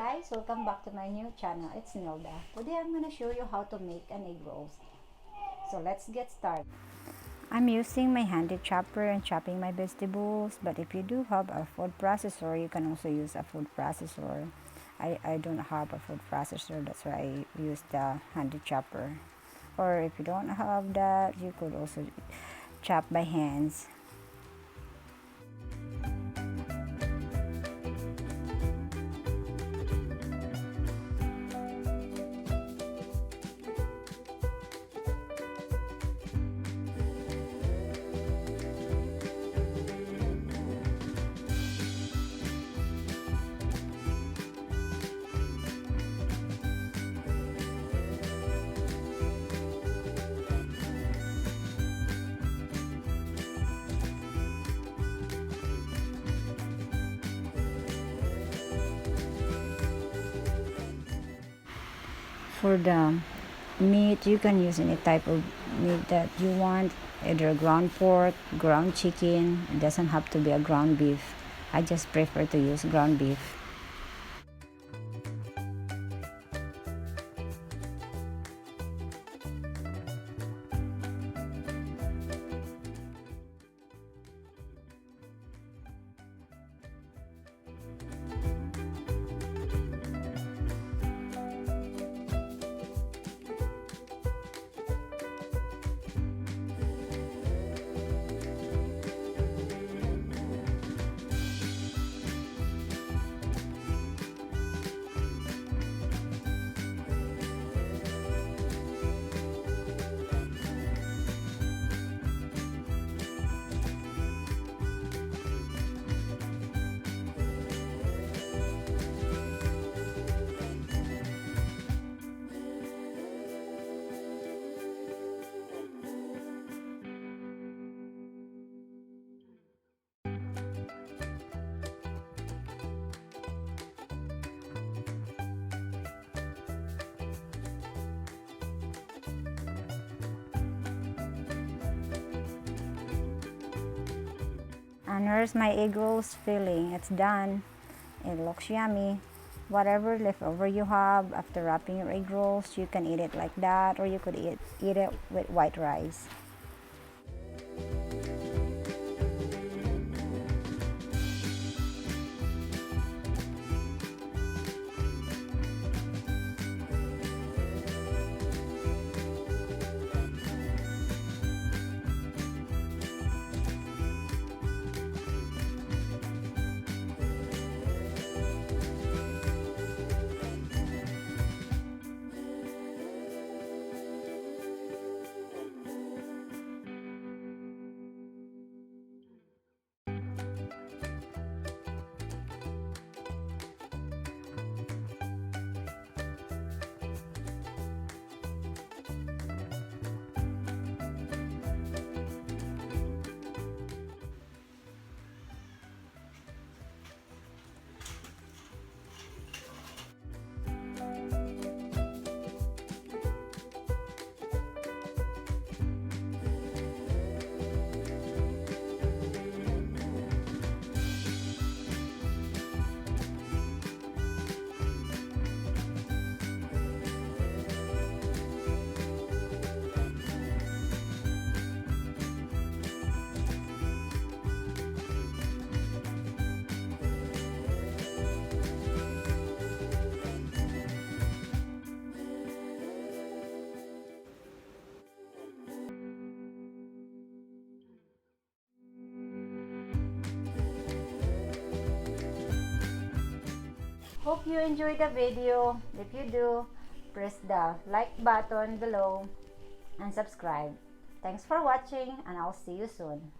guys, welcome back to my new channel. It's Nilda. Today I'm gonna show you how to make an egg roast. So let's get started. I'm using my handy chopper and chopping my vegetables, but if you do have a food processor, you can also use a food processor. I don't have a food processor, that's why I use the handy chopper. Or if you don't have that, you could also chop by hands. For the meat, you can use any type of meat that you want, either ground pork, ground chicken. It doesn't have to be a ground beef. I just prefer to use ground beef. And here's my egg roast filling. It's done. It looks yummy. Whatever leftover you have after wrapping your egg roast, you can eat it like that, or you could eat it with white rice. Hope you enjoyed the video. If you do, press the like button below and subscribe. Thanks for watching, and I'll see you soon.